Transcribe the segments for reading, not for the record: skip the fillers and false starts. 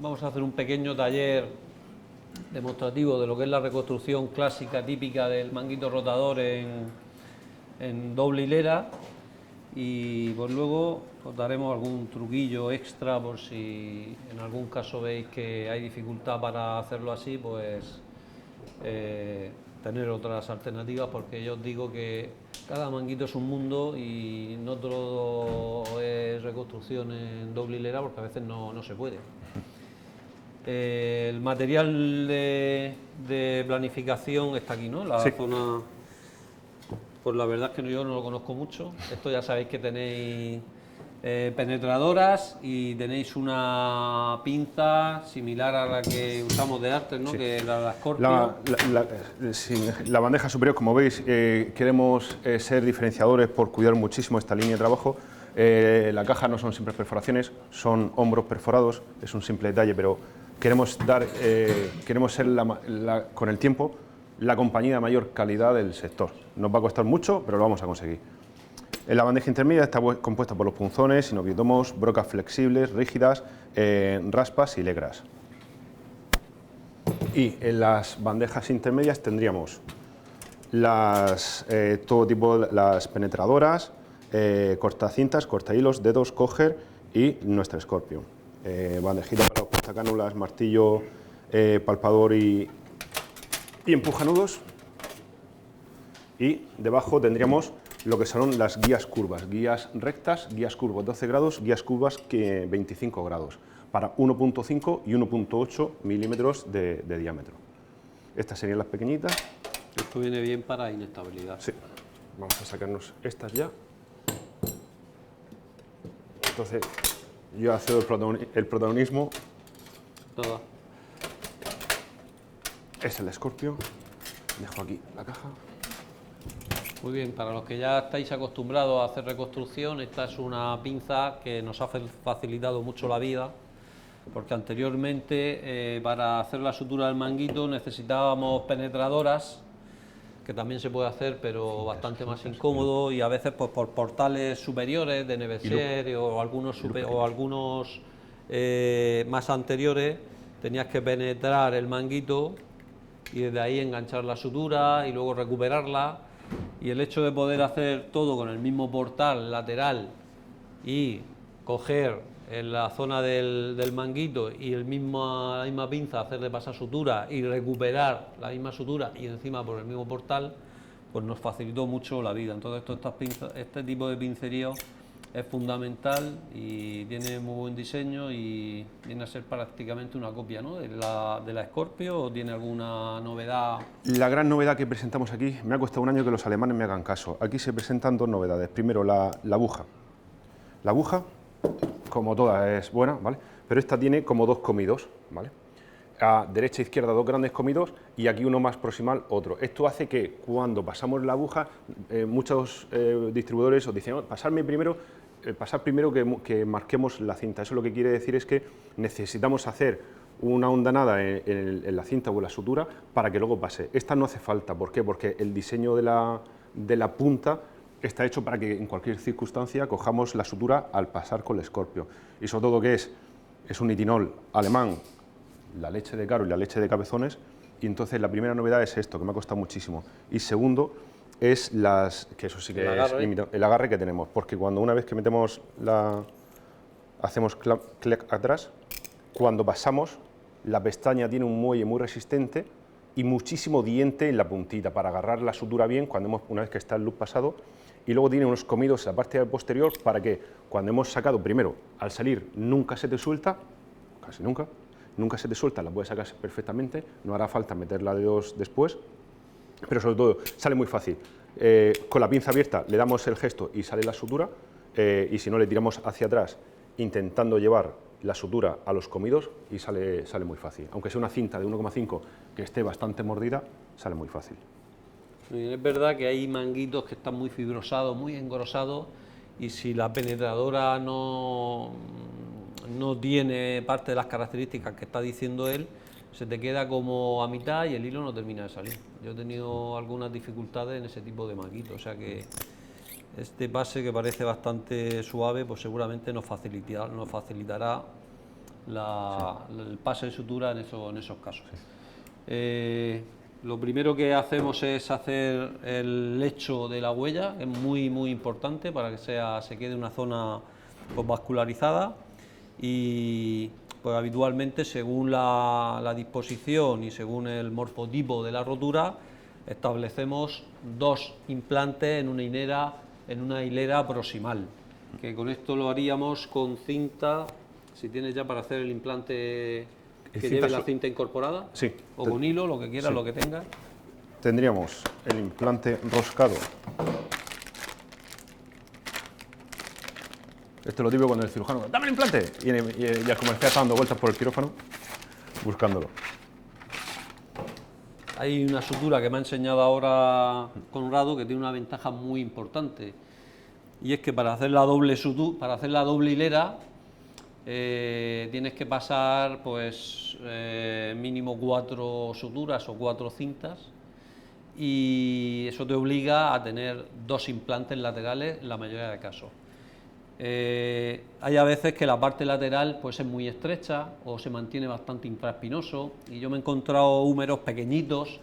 vamos a hacer un pequeño taller demostrativo de lo que es la reconstrucción clásica típica del manguito rotador en doble hilera, y pues luego os daremos algún truquillo extra por si en algún caso veis que hay dificultad para hacerlo así, pues tener otras alternativas, porque yo os digo que cada manguito es un mundo y no todo es reconstrucción en doble hilera, porque a veces no se puede. El material de planificación está aquí, ¿no? La zona. Pues la verdad es que yo no lo conozco mucho. Esto ya sabéis que tenéis penetradoras y tenéis una pinza similar a la que usamos de artes, ¿no? Sí. Que era la Scorpio. La bandeja superior, como veis, queremos ser diferenciadores por cuidar muchísimo esta línea de trabajo. La caja no son simples perforaciones, son hombros perforados, es un simple detalle, pero queremos ser con el tiempo la compañía de mayor calidad del sector. Nos va a costar mucho, pero lo vamos a conseguir. En la bandeja intermedia está compuesta por los punzones, sinovitomos, brocas flexibles, rígidas, raspas y legras. Y en las bandejas intermedias tendríamos todo tipo, las penetradoras, cortacintas, cortahilos, dedos, coger y nuestra Scorpio. Bandejita para los portacánulas, martillo, palpador y empujanudos. Y debajo tendríamos lo que son las guías curvas, guías rectas, guías curvos 12 grados, guías curvas 25 grados, para 1.5 y 1.8 milímetros de diámetro. Estas serían las pequeñitas. Esto viene bien para inestabilidad. Sí. Vamos a sacarnos estas ya. Entonces, yo cedo el protagonismo. Nada. Es el Scorpio. Dejo aquí la caja. Muy bien, para los que ya estáis acostumbrados a hacer reconstrucción, esta es una pinza que nos ha facilitado mucho la vida, porque anteriormente para hacer la sutura del manguito necesitábamos penetradoras, que también se puede hacer, pero bastante más incómodo, y a veces pues por portales superiores de Neveser o algunos más anteriores tenías que penetrar el manguito y desde ahí enganchar la sutura y luego recuperarla. Y el hecho de poder hacer todo con el mismo portal lateral y coger en la zona del manguito y la misma pinza hacer de pasar sutura y recuperar la misma sutura y encima por el mismo portal, pues nos facilitó mucho la vida. Entonces este tipo de pincerío es fundamental y tiene muy buen diseño y viene a ser prácticamente una copia, ¿no?, de la Scorpio. ¿O tiene alguna novedad? La gran novedad que presentamos aquí, me ha costado un año que los alemanes me hagan caso. Aquí se presentan dos novedades. Primero, la aguja. La aguja, como toda, es buena, ¿vale? Pero esta tiene como dos comidos, ¿vale? A derecha e izquierda dos grandes comidos y aquí uno más proximal, otro. Esto hace que cuando pasamos la aguja, muchos distribuidores os dicen, pasar primero que marquemos la cinta. Eso lo que quiere decir es que necesitamos hacer una hondanada en la cinta o en la sutura para que luego pase. Esta no hace falta. ¿Por qué? Porque el diseño de la punta está hecho para que en cualquier circunstancia cojamos la sutura al pasar con el Scorpio. Y sobre todo que es un nitinol alemán, la leche de Caro y la leche de Cabezones, y entonces la primera novedad es esto, que me ha costado muchísimo. Y segundo, es que eso sí que el agarre que tenemos, porque cuando una vez que metemos hacemos clic atrás, cuando pasamos, la pestaña tiene un muelle muy resistente y muchísimo diente en la puntita para agarrar la sutura bien una vez que está el loop pasado, y luego tiene unos comidos en la parte posterior para que cuando hemos sacado primero, al salir nunca se te suelta, casi nunca se te suelta, la puedes sacar perfectamente, no hará falta meterla dedos después, pero sobre todo sale muy fácil. Con la pinza abierta le damos el gesto y sale la sutura, y si no le tiramos hacia atrás intentando llevar la sutura a los comidos y sale muy fácil. Aunque sea una cinta de 1,5 que esté bastante mordida, sale muy fácil. Es verdad que hay manguitos que están muy fibrosados, muy engrosados, y si la penetradora no tiene parte de las características que está diciendo él, se te queda como a mitad y el hilo no termina de salir. Yo he tenido algunas dificultades en ese tipo de manguitos, o sea que este pase, que parece bastante suave, pues seguramente nos facilitará el pase de sutura en esos casos. Lo primero que hacemos es hacer el lecho de la huella, es muy importante para que se quede una zona pues, vascularizada, y pues habitualmente según la disposición y según el morfotipo de la rotura establecemos 2 implantes en una hilera proximal, que con esto lo haríamos con cinta, si tienes ya para hacer el implante que lleve la cinta incorporada, sí, o con hilo, lo que quieras, sí, lo que tengas. Tendríamos el implante roscado. Esto lo digo cuando el cirujano, ¡dame el implante! Y el comercial está dando vueltas por el quirófano buscándolo. Hay una sutura que me ha enseñado ahora Conrado que tiene una ventaja muy importante, y es que para hacer la doble hilera tienes que pasar pues mínimo 4 suturas o 4 cintas, y eso te obliga a tener 2 implantes laterales en la mayoría de casos. Hay a veces que la parte lateral pues es muy estrecha o se mantiene bastante infraespinoso, y yo me he encontrado húmeros pequeñitos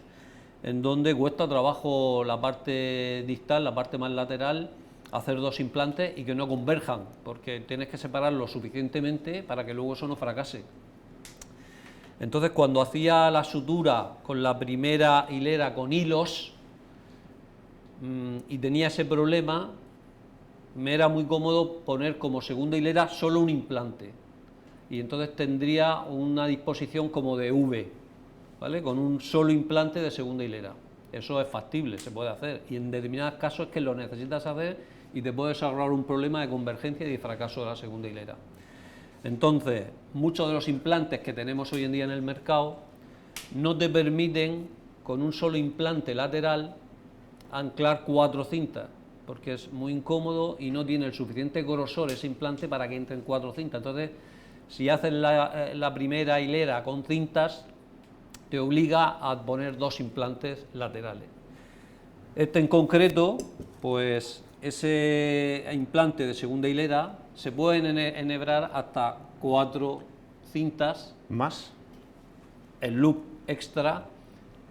en donde cuesta trabajo la parte distal, la parte más lateral, hacer 2 implantes y que no converjan, porque tienes que separarlo suficientemente para que luego eso no fracase. Entonces, cuando hacía la sutura con la primera hilera con hilos y tenía ese problema, me era muy cómodo poner como segunda hilera solo un implante, y entonces tendría una disposición como de V, ¿vale? Con un solo implante de segunda hilera. Eso es factible, se puede hacer, y en determinados casos es que lo necesitas hacer y te puedes ahorrar un problema de convergencia y de fracaso de la segunda hilera. Entonces, muchos de los implantes que tenemos hoy en día en el mercado no te permiten con un solo implante lateral anclar 4 cintas, porque es muy incómodo y no tiene el suficiente grosor ese implante para que entren 4 cintas. Entonces, si haces la primera hilera con cintas, te obliga a poner 2 implantes laterales. Este en concreto, pues ese implante de segunda hilera se pueden enhebrar hasta 4 cintas más el loop extra,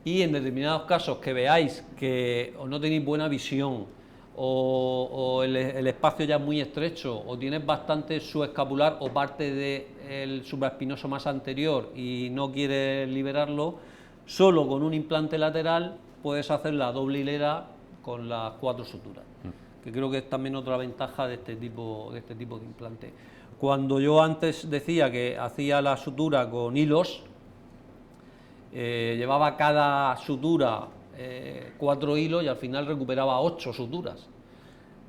y en determinados casos que veáis que o no tenéis buena visión o el espacio ya es muy estrecho, o tienes bastante subescapular o parte del supraespinoso más anterior y no quieres liberarlo, solo con un implante lateral puedes hacer la doble hilera con las 4 suturas, que creo que es también otra ventaja de este tipo de implante. Cuando yo antes decía que hacía la sutura con hilos, llevaba cada sutura 4 hilos y al final recuperaba 8 suturas,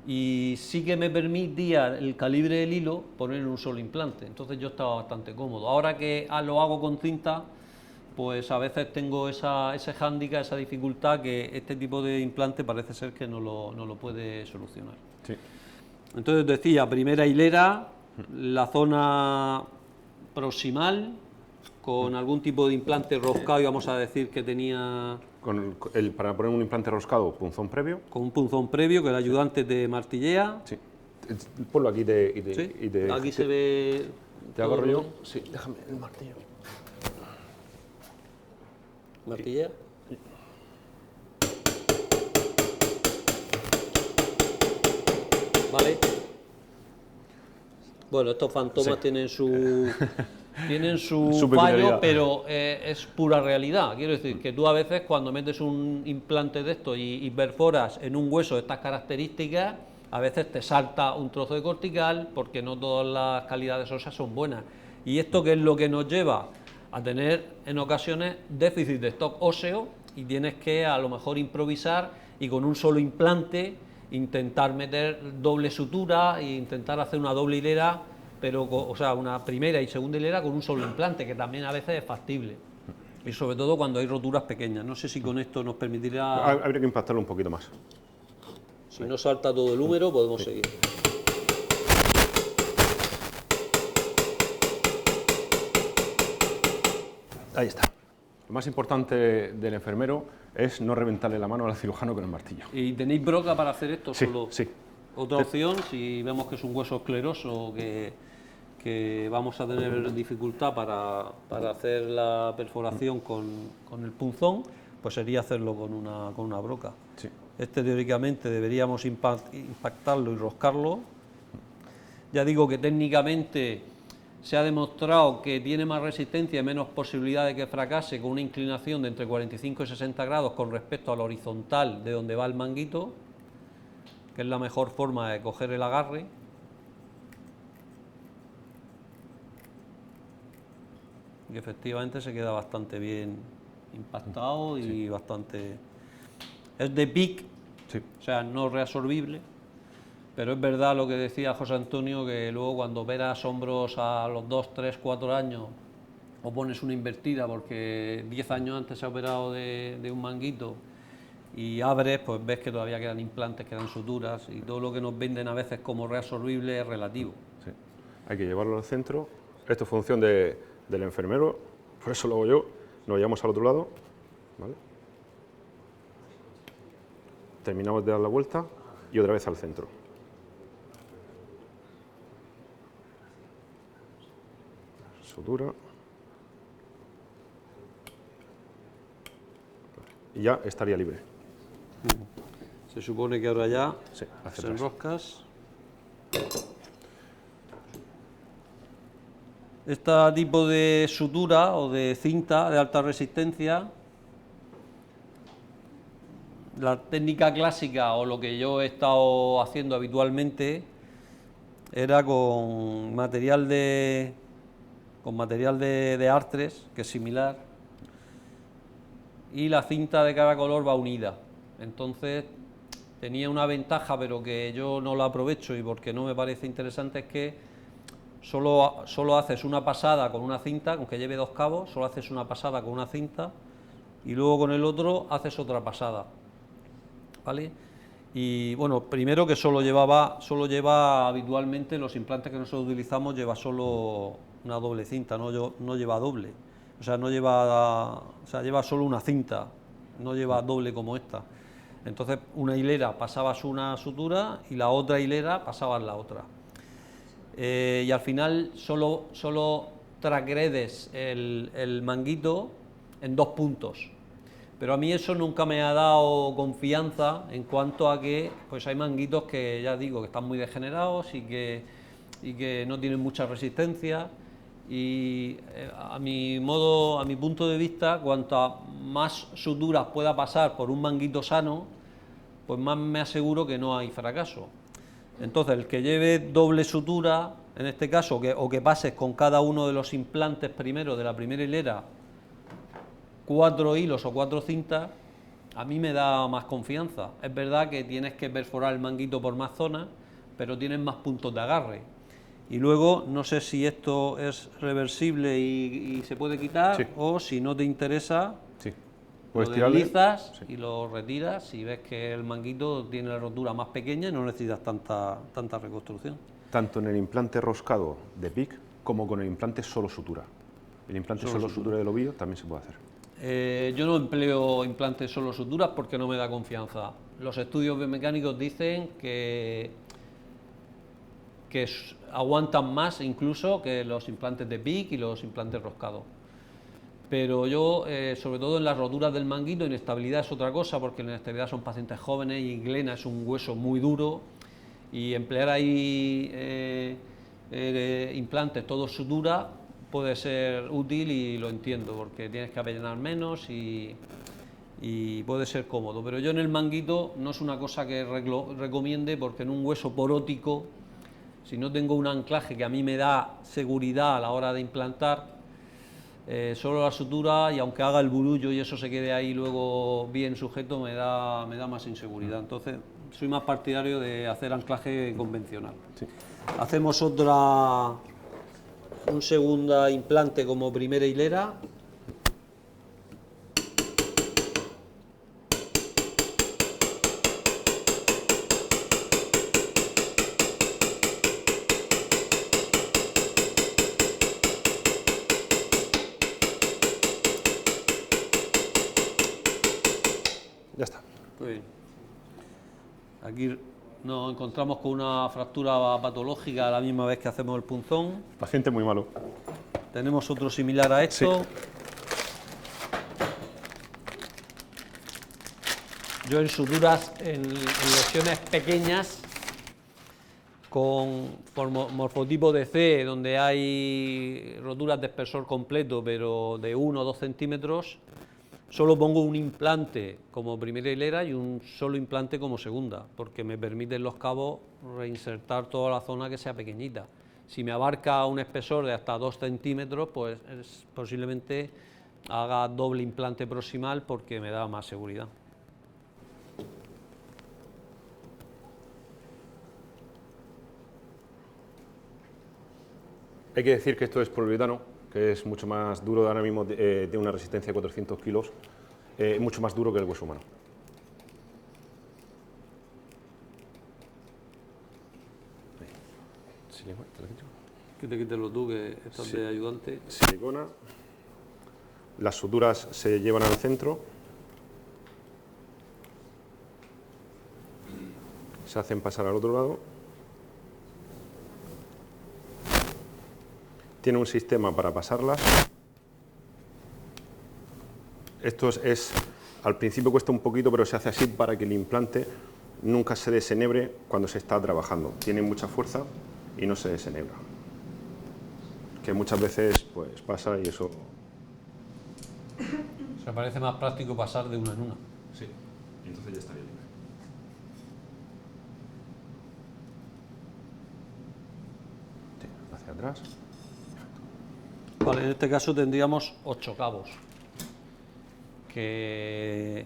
y sí que me permitía el calibre del hilo poner en un solo implante, entonces yo estaba bastante cómodo. Ahora que lo hago con cinta, pues a veces tengo ese hándicap, esa dificultad, que este tipo de implante parece ser que no lo puede solucionar. Sí. Entonces decía, primera hilera, la zona proximal, con algún tipo de implante roscado, y vamos a decir que tenía... Para poner un implante roscado, punzón previo. Con un punzón previo, que el ayudante te martillea. Sí. Ponlo aquí ¿Sí? Aquí se ve... ¿Te agarro yo? Sí, déjame el martillo. ¿Martillea? Vale. Bueno, estos fantomas Sí. tienen su Su fallo, pero es pura realidad. Quiero decir que tú a veces cuando metes un implante de esto y perforas en un hueso de estas características, a veces te salta un trozo de cortical, porque no todas las calidades óseas son buenas. ¿Y esto qué es lo que nos lleva? A tener en ocasiones déficit de stock óseo, y tienes que a lo mejor improvisar y con un solo implante intentar meter doble sutura e intentar hacer una doble hilera, pero o sea, una primera y segunda hilera con un solo implante, que también a veces es factible, y sobre todo cuando hay roturas pequeñas. No sé si con esto nos permitirá... Habría que impactarlo un poquito más. Si no salta todo el húmero, podemos seguir. Ahí está. Lo más importante del enfermero es no reventarle la mano al cirujano con el martillo. ¿Y tenéis broca para hacer esto? Sí, Solo. sí. Otra opción, si vemos que es un hueso escleroso, que que vamos a tener dificultad para hacer la perforación con el punzón, pues sería hacerlo con una broca. Sí. Este teóricamente deberíamos impactarlo y roscarlo. Ya digo que técnicamente se ha demostrado que tiene más resistencia y menos posibilidad de que fracase con una inclinación de entre 45 y 60 grados con respecto al horizontal de donde va el manguito, que es la mejor forma de coger el agarre. Y efectivamente se queda bastante bien impactado y bastante... Es de PIC, Sí. o sea, no reabsorbible, pero es verdad lo que decía José Antonio, que luego cuando operas hombros a los 2, 3, 4 años o pones una invertida porque 10 años antes se ha operado de un manguito y abres, pues ves que todavía quedan implantes, quedan suturas y todo lo que nos venden a veces como reabsorbible es relativo. Sí. Hay que llevarlo al centro. Esto es función del enfermero, por eso lo hago yo. Nos llevamos al otro lado, ¿vale? Terminamos de dar la vuelta y otra vez al centro. Sutura. Y ya estaría libre. Se supone que ahora ya Sí, hacia se atrás. enroscas. Este tipo de sutura o de cinta de alta resistencia, la técnica clásica o lo que yo he estado haciendo habitualmente era con material de artres, que es similar, y la cinta de cada color va unida. Entonces tenía una ventaja, pero que yo no la aprovecho y porque no me parece interesante, es que solo haces una pasada con una cinta, aunque lleve 2 cabos, solo haces una pasada con una cinta y luego con el otro haces otra pasada, ¿vale? Y bueno, primero que solo lleva habitualmente los implantes que nosotros utilizamos, lleva solo una doble cinta, no lleva doble, o sea, lleva solo una cinta, no lleva doble como esta. Entonces, una hilera pasabas una sutura y la otra hilera pasabas la otra. Y al final solo transgredes el manguito en 2 puntos. Pero a mí eso nunca me ha dado confianza en cuanto a que pues hay manguitos que ya digo que están muy degenerados y que no tienen mucha resistencia. Y a mi punto de vista, cuanto más suturas pueda pasar por un manguito sano, pues más me aseguro que no hay fracaso. Entonces, el que lleve doble sutura, en este caso, o que pases con cada uno de los implantes primero de la primera hilera 4 hilos o 4 cintas, a mí me da más confianza. Es verdad que tienes que perforar el manguito por más zonas, pero tienes más puntos de agarre. Y luego, no sé si esto es reversible y se puede quitar, Sí. o si no te interesa, Sí. lo Puedes tirarle. deslizas Sí. y lo retiras y ves que el manguito tiene la rotura más pequeña y no necesitas tanta reconstrucción. Tanto en el implante roscado de PIC como con el implante solo sutura. El implante solo sutura del ovillo también se puede hacer. Yo no empleo implantes solo suturas porque no me da confianza. Los estudios biomecánicos dicen que aguantan más incluso que los implantes de PIC y los implantes roscados. Pero yo, sobre todo en las roturas del manguito, inestabilidad es otra cosa, porque la inestabilidad son pacientes jóvenes y glena es un hueso muy duro, y emplear ahí implantes todos sutura puede ser útil y lo entiendo, porque tienes que apellinar menos y puede ser cómodo. Pero yo en el manguito no es una cosa que recomiende, porque en un hueso porótico, si no tengo un anclaje que a mí me da seguridad a la hora de implantar, solo la sutura, y aunque haga el burullo y eso se quede ahí luego bien sujeto, me da más inseguridad. Entonces soy más partidario de hacer anclaje convencional. Sí. Hacemos un segundo implante como primera hilera. Ya está. Muy bien. Aquí nos encontramos con una fractura patológica a la misma vez que hacemos el punzón. Paciente muy malo. Tenemos otro similar a esto. Sí. Yo en suturas, en lesiones pequeñas, con morfotipo de C, donde hay roturas de espesor completo, pero de 1 o 2 centímetros, solo pongo un implante como primera hilera y un solo implante como segunda, porque me permiten los cabos reinsertar toda la zona que sea pequeñita. Si me abarca un espesor de hasta 2 centímetros, pues posiblemente haga doble implante proximal porque me da más seguridad. Hay que decir que esto es poliuretano, que es mucho más duro, ahora mismo de una resistencia de 400 kilos, mucho más duro que el hueso humano. Que te quítelo tú, que estás Sí. de ayudante. Silicona. Las suturas se llevan al centro. Se hacen pasar al otro lado. Tiene un sistema para pasarlas. Esto al principio cuesta un poquito, pero se hace así para que el implante nunca se desenebre cuando se está trabajando. Tiene mucha fuerza y no se desenebra. Que muchas veces pues pasa y eso... Se parece más práctico pasar de una en una. Sí, entonces ya estaría libre. Sí, hacia atrás. Vale, en este caso tendríamos 8 cabos, que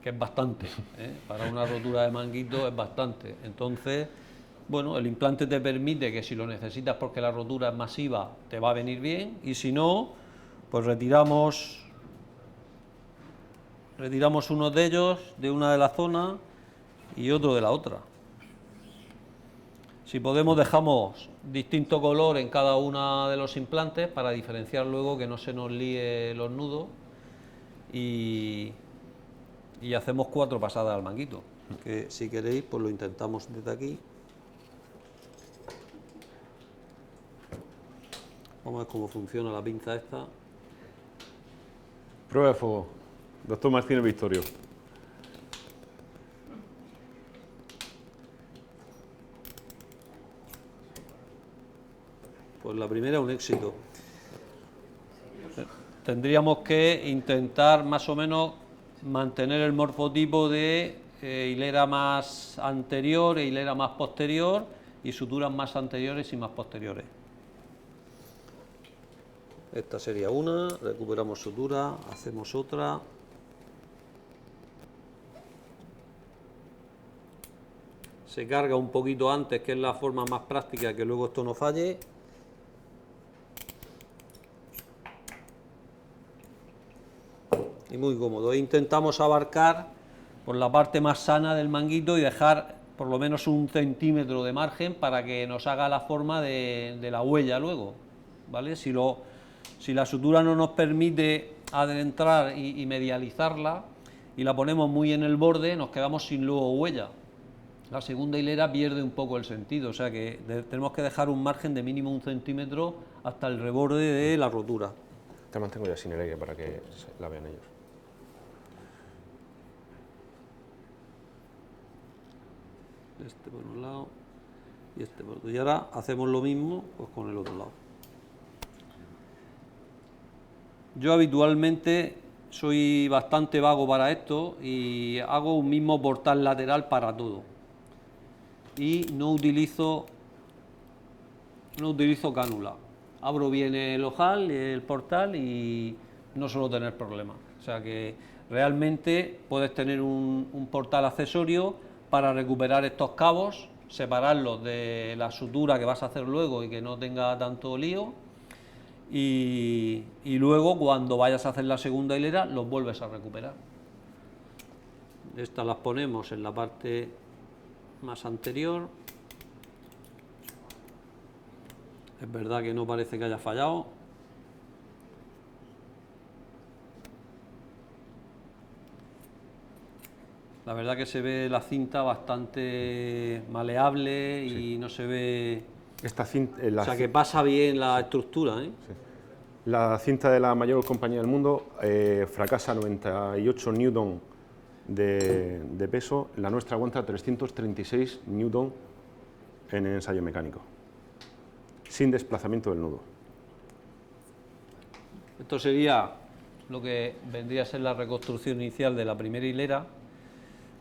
es bastante, ¿eh? Para una rotura de manguito es bastante. Entonces, bueno, el implante te permite que si lo necesitas porque la rotura es masiva, te va a venir bien, y si no, pues retiramos uno de ellos de una de la zona y otro de la otra. Si podemos, dejamos distinto color en cada uno de los implantes para diferenciar luego que no se nos líe los nudos, y hacemos 4 pasadas al manguito, que si queréis pues lo intentamos desde aquí. Vamos a ver cómo funciona la pinza esta. Prueba de fuego. Doctor Martínez Victorio. Pues la primera un éxito. Tendríamos que intentar más o menos mantener el morfotipo de hilera más anterior e hilera más posterior, y suturas más anteriores y más posteriores. Esta sería una, recuperamos sutura, hacemos otra. Se carga un poquito antes, que es la forma más práctica, que luego esto no falle. Y muy cómodo. Intentamos abarcar por la parte más sana del manguito y dejar por lo menos 1 centímetro de margen para que nos haga la forma de la huella luego, ¿vale? Si la sutura no nos permite adentrar y medializarla, y la ponemos muy en el borde, nos quedamos sin luego huella. La segunda hilera pierde un poco el sentido, o sea que tenemos que dejar un margen de mínimo 1 centímetro hasta el reborde de la rotura. Te mantengo ya sin el aire para que la vean ellos. Este por un lado y este por otro. Y ahora hacemos lo mismo pues con el otro lado. Yo habitualmente soy bastante vago para esto y hago un mismo portal lateral para todo. Y no utilizo cánula. Abro bien el ojal, el portal, y no suelo tener problemas. O sea que realmente puedes tener un portal accesorio para recuperar estos cabos, separarlos de la sutura que vas a hacer luego y que no tenga tanto lío, y luego cuando vayas a hacer la segunda hilera los vuelves a recuperar. Estas las ponemos en la parte más anterior. Es verdad que no parece que haya fallado. La verdad que se ve la cinta bastante maleable y no se ve... Esta cinta, O sea, que pasa bien la estructura, ¿eh? la cinta de la mayor compañía del mundo fracasa 98 newton de peso, la nuestra aguanta 336 newton en ensayo mecánico, sin desplazamiento del nudo. Esto sería lo que vendría a ser la reconstrucción inicial de la primera hilera.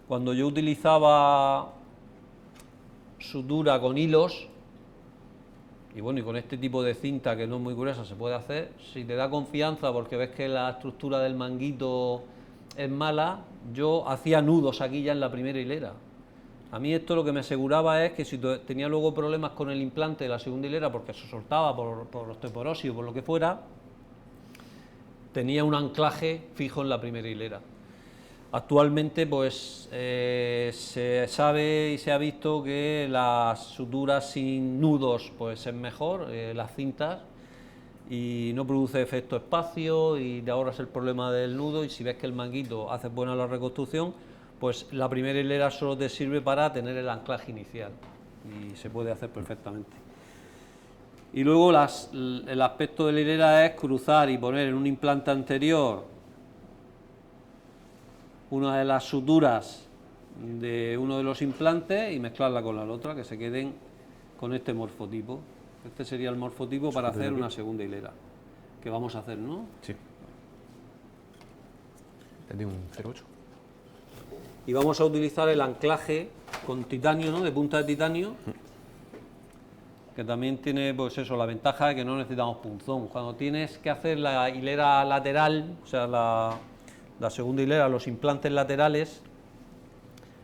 Cuando yo utilizaba sutura con hilos, y bueno, y con este tipo de cinta que no es muy gruesa se puede hacer, si te da confianza porque ves que la estructura del manguito es mala, yo hacía nudos aquí ya en la primera hilera. A mí esto lo que me aseguraba es que si tenía luego problemas con el implante de la segunda hilera porque se soltaba por osteoporosis o por lo que fuera, tenía un anclaje fijo en la primera hilera. Actualmente pues se sabe y se ha visto que las suturas sin nudos pues es mejor, las cintas, y no produce efecto espacio y te ahorras el problema del nudo, y si ves que el manguito hace buena la reconstrucción, pues la primera hilera solo te sirve para tener el anclaje inicial y se puede hacer perfectamente. Y luego el aspecto de la hilera es cruzar y poner en un implante anterior una de las suturas de uno de los implantes y mezclarla con la otra, que se queden con este morfotipo. Este sería el morfotipo para hacer una segunda hilera, que vamos a hacer, ¿no? Sí. Es de un 0,8. Y vamos a utilizar el anclaje con titanio, ¿no? De punta de titanio, que también tiene, pues eso, la ventaja de que no necesitamos punzón. Cuando tienes que hacer la hilera lateral, o sea, la segunda hilera, los implantes laterales,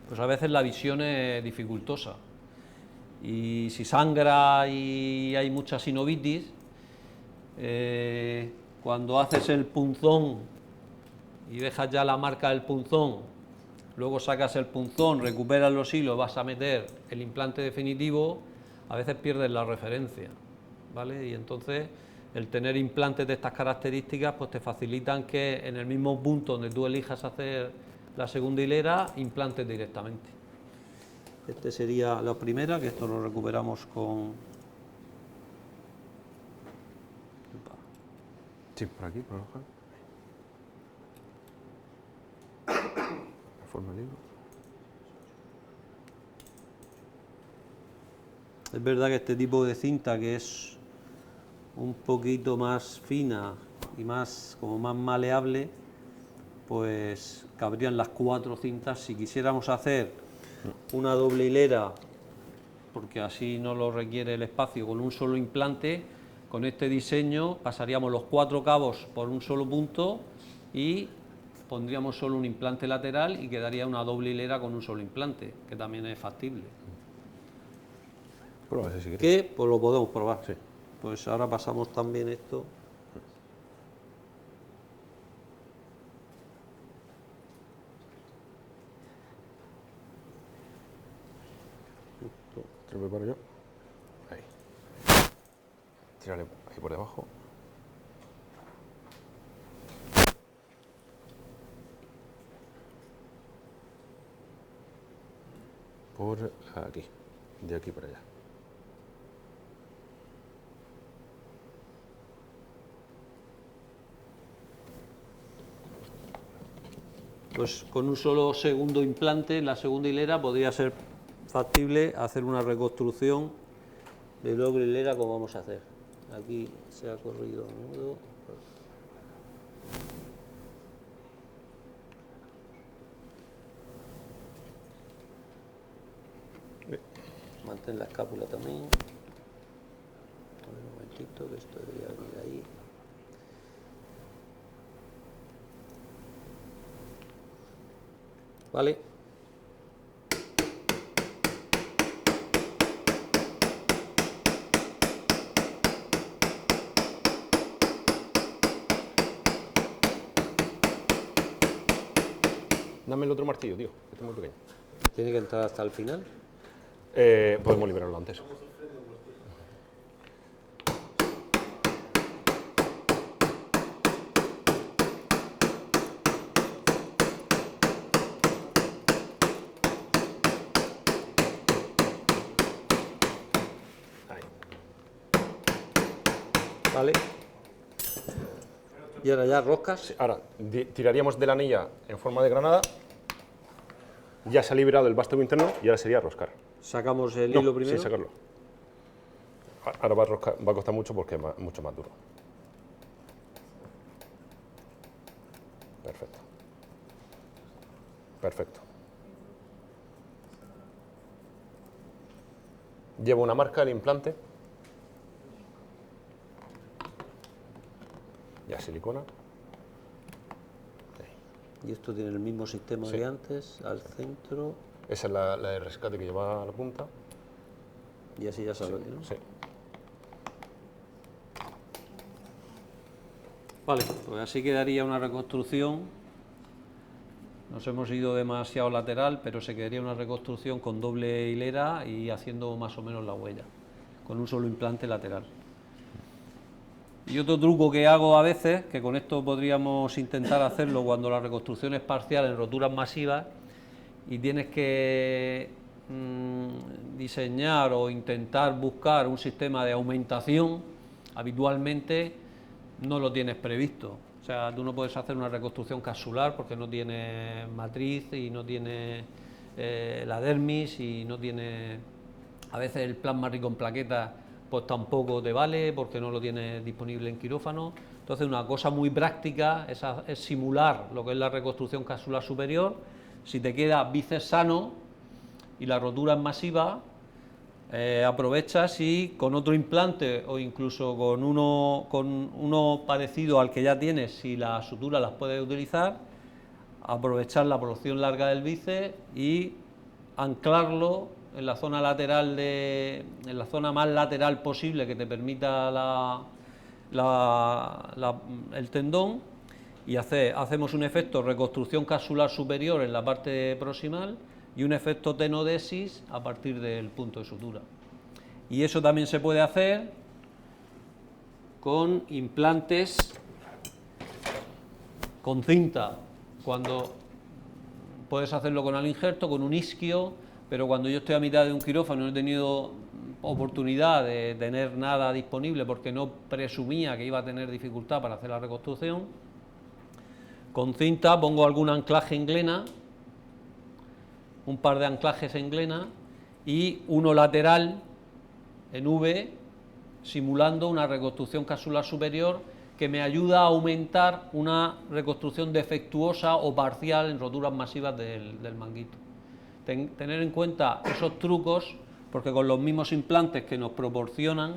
pues a veces la visión es dificultosa. Y si sangra y hay mucha sinovitis, cuando haces el punzón y dejas ya la marca del punzón, luego sacas el punzón, recuperas los hilos, vas a meter el implante definitivo, a veces pierdes la referencia, ¿vale? Y entonces el tener implantes de estas características pues te facilitan que en el mismo punto donde tú elijas hacer la segunda hilera, implantes directamente. Este sería la primera, que esto lo recuperamos con... Sí, por aquí, por abajo. La forma del hilo. Es verdad que este tipo de cinta, que es un poquito más fina y más como más maleable, pues cabrían las 4 cintas. Si quisiéramos hacer una doble hilera, porque así no lo requiere el espacio, con un solo implante, con este diseño pasaríamos los 4 cabos por un solo punto y pondríamos solo un implante lateral y quedaría una doble hilera con un solo implante, que también es factible. Prueba ese si quieres. Que pues lo podemos probar. Sí. Pues ahora pasamos también esto. Te lo preparo yo. Ahí. Tírale ahí por debajo. Por aquí. De aquí para allá. Pues con un solo segundo implante, en la segunda hilera, podría ser factible hacer una reconstrucción de doble hilera como vamos a hacer. Aquí se ha corrido el nudo. Mantén la escápula también. A ver, un momentito, que esto debería venir ahí. ¿Vale? Dame el otro martillo, tío, que este es muy pequeño. ¿Tiene que entrar hasta el final? Podemos liberarlo antes. ¿vale? Y ahora ya roscas. Ahora tiraríamos de la anilla en forma de granada, ya se ha liberado el vástago interno y ahora sería roscar. Sacamos el hilo primero. Sin sacarlo. Ahora va a costar mucho porque es mucho más duro. Perfecto. Perfecto. Llevo una marca, el implante. Ya silicona. Y esto tiene el mismo sistema Sí. de antes, al centro, Esa es la de rescate que lleva a la punta. y así ya sale, ¿no? Sí. Vale, pues así quedaría una reconstrucción. Nos hemos ido demasiado lateral, pero se quedaría una reconstrucción con doble hilera y haciendo más o menos la huella, con un solo implante lateral. Y otro truco que hago a veces, que con esto podríamos intentar hacerlo cuando la reconstrucción es parcial en roturas masivas y tienes que diseñar o intentar buscar un sistema de aumentación, habitualmente no lo tienes previsto. O sea, tú no puedes hacer una reconstrucción capsular porque no tiene matriz y no tiene la dermis y no tiene, a veces el plasma rico en plaquetas pues tampoco te vale porque no lo tienes disponible en quirófano. Entonces una cosa muy práctica es simular lo que es la reconstrucción capsular superior. Si te queda bíceps sano y la rotura es masiva, aprovechas y con otro implante o incluso con uno parecido al que ya tienes, si las suturas las puedes utilizar, aprovechar la porción larga del bíceps y anclarlo en la zona lateral en la zona más lateral posible que te permita el tendón, y hacemos un efecto reconstrucción capsular superior en la parte proximal y un efecto tenodesis a partir del punto de sutura. Y eso también se puede hacer con implantes con cinta, cuando puedes hacerlo con al injerto, con un isquio, pero cuando yo estoy a mitad de un quirófano no he tenido oportunidad de tener nada disponible porque no presumía que iba a tener dificultad para hacer la reconstrucción, con cinta pongo algún anclaje en glena, un par de anclajes en glena y uno lateral en V, simulando una reconstrucción capsular superior que me ayuda a aumentar una reconstrucción defectuosa o parcial en roturas masivas del manguito. Tener en cuenta esos trucos, porque con los mismos implantes que nos proporcionan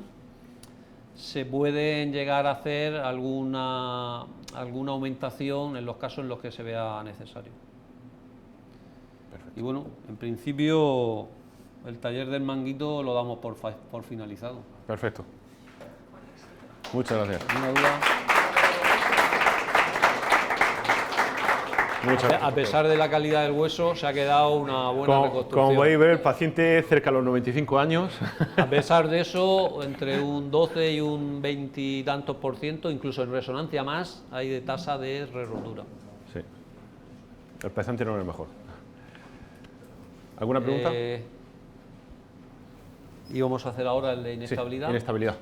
se pueden llegar a hacer alguna aumentación en los casos en los que se vea necesario. Perfecto. Y bueno, en principio el taller del manguito lo damos por finalizado. Perfecto. Muchas gracias. ¿Alguna duda? A pesar de la calidad del hueso, se ha quedado una buena reconstrucción. Como podéis ver, el paciente cerca de los 95 años. A pesar de eso, entre un 12 y un 20 y tantos %, incluso en resonancia más, hay de tasa de re-rotura. Sí. El paciente no es el mejor. ¿Alguna pregunta? Y vamos a hacer ahora el de inestabilidad. Sí, inestabilidad.